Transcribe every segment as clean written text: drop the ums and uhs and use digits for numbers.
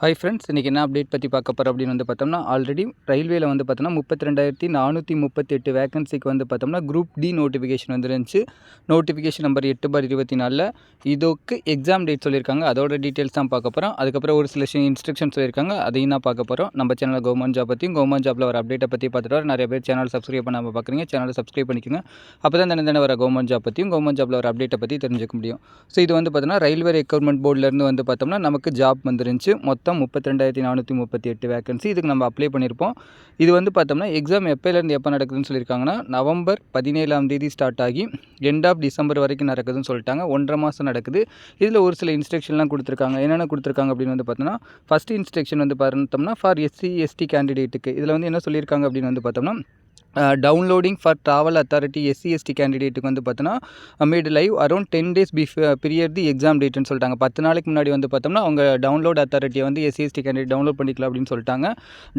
Hi friends, இன்றைக்கி என்ன update பற்றி பார்க்க போகிறோம் அப்படின்னு வந்து பார்த்தோம்னா, ஆல்ரெடி ரயில்வேல வந்து பார்த்தோம்னா 32,438 வேகன்சிக்கு வந்து பார்த்தோம்னா குரூப் டி நோட்டிஃபிகேஷன் வந்துருந்துச்சு. நோட்டிஃபிகேஷன் நம்பர் 8/24 இதுக்கு எக்ஸாம் டேட் சொல்லியிருக்காங்க. அதோட டீட்டெயில்ஸ் தான் பார்க்க போகிறோம். அதுக்கப்புறம் ஒரு சில இன்ஸ்ட்ரக்ஷன் சொல்லியிருக்காங்க, அதையும் தான் பார்க்க போகிறோம். நம்ம சேனலில் கவர்மெண்ட் ஜாப் பற்றியும் கவர்மெண்ட் ஜாப்பில் வர அப்டேட்டை பற்றி பார்த்துட்டு வர நிறைய பேர் சேனல் சப்ஸ்கிரைப் பண்ணாமல் பார்க்குறீங்க. சேனலை சப்ஸ்கிரைப் பண்ணிக்கோங்க. அப்போ தான் தினம் வர கவர்மெண்ட் ஜாப் பற்றியும் கவர்மெண்ட் ஜாப்பில் வர அப்டேட்டை பற்றி தெரிஞ்சுக்க முடியும். ஸோ இது வந்து பார்த்தோம்னா ரயில்வே ரெக்ரூட்மெண்ட் போர்டிலேருந்து வந்து பார்த்தோம்னா நமக்கு ஜாப் வந்துருந்துச்சு. மொத்தம் 32,438 வேகன்சி. இதுக்கு நம்ம அப்ளை பண்ணியிருப்போம். இது வந்து பார்த்தோம்னா எக்ஸாம் எப்போலேருந்து எப்போ நடக்குதுன்னு சொல்லியிருக்காங்கன்னா, நவம்பர் 17 ஸ்டார்ட் ஆகி எண்ட் ஆஃப் டிசம்பர் வரைக்கும் நடக்குதுன்னு சொல்லிட்டாங்க. 1.5 மாதம் நடக்குது. இதில் ஒரு சில இன்ஸ்ட்ரக்ஷன்லாம் கொடுத்துருக்காங்க. என்னென்ன கொடுத்துருக்காங்க அப்படின்னு வந்து பார்த்தோம்னா, ஃபஸ்ட் இன்ஸ்ட்ரக்ஷன் வந்து பார்த்தோம்னா ஃபார் எஸ்சி எஸ்டி கேண்டிடேட்டுக்கு இதில் வந்து என்ன சொல்லியிருக்காங்க அப்படின்னு வந்து பார்த்தோம்னா, downloading for travel authority SC ST கேண்டிடேட்டுக்கு வந்து பார்த்தோன்னா made live around 10 days period the exam டேட்னு சொல்லிட்டாங்க. 10 நாளைக்கு முன்னாடி வந்து பார்த்தோம்னா அவங்க டவுன்லோட் அத்தாரிட்டியை வந்து எஸ்சி எஸ்டி கேண்டிடேட் டவுன்லோட் பண்ணிக்கலாம் அப்படின்னு சொல்லிட்டாங்க.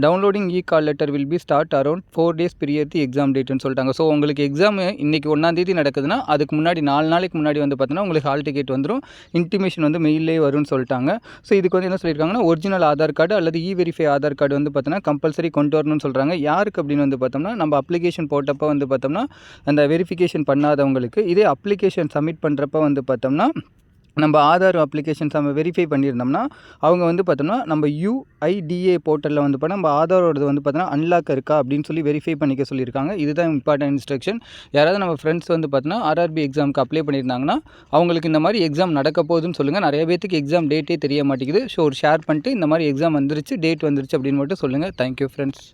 Downloading call letter will be start around 4 days period the exam டேட்னு சொல்லிட்டாங்க. ஸோ உங்களுக்கு எக்ஸாம் இன்றைக்கி 1 நடக்குதுன்னா அதுக்கு முன்னாடி 4 நாளைக்கு முன்னாடி வந்து பார்த்தோன்னா உங்களுக்கு ஹால் டிக்கெட் வந்துடும், இன்டிமேஷன் வந்து மெயிலே வரும்னு சொல்லிட்டாங்க. ஸோ இதுக்கு வந்து என்ன சொல்லியிருக்காங்கன்னா, ஒரிஜினல் ஆதார் கார்டு அல்லது வெரிஃபை ஆதார் கார்டு வந்து பார்த்தோன்னா கம்பல்சரி கொண்டு வரணும்னு சொல்கிறாங்க. யாருக்கு அப்படின்னு வந்து பார்த்தோம்னா, நம்ம அப்ளிகேஷன் போட்டப்போ வந்து பார்த்தோம்னா அந்த வெரிஃபிகேஷன் பண்ணாதவங்களுக்கு, இதே அப்ளிகேஷன் சப்மிட் பண்ணுறப்ப வந்து பார்த்தோம்னா நம்ம ஆதார் அப்ளிகேஷன்ஸ் நம்ம வெரிஃபை பண்ணியிருந்தோம்னா அவங்க வந்து பார்த்தோம்னா நம்ம UIDA போர்ட்டலில் வந்து பார்த்தா நம்ம ஆதாரோடது வந்து பார்த்தோன்னா அன்லாக் இருக்கா அப்படின்னு சொல்லி வெரிஃபை பண்ணிக்க சொல்லியிருக்காங்க. இதுதான் இம்பார்ட்டன்ட் இன்ஸ்ட்ரக்ஷன். யாராவது நம்ம ஃப்ரெண்ட்ஸ் வந்து பார்த்தோன்னா RRB எக்ஸாமுக்கு அப்ளை பண்ணியிருந்தாங்கன்னா அவங்களுக்கு இந்த மாதிரி எக்ஸாம் நடக்க போகுதுன்னு சொல்லுங்கள். நிறைய பேருக்கு எக்ஸாம் டேட்டே தெரிய மாட்டேங்குது. ஸோ ஒரு ஷேர் பண்ணிட்டு இந்த மாதிரி எக்ஸாம் வந்துருச்சு, டேட் வந்துருச்சு அப்படின்னு மட்டும் சொல்லுங்கள். Thank you friends.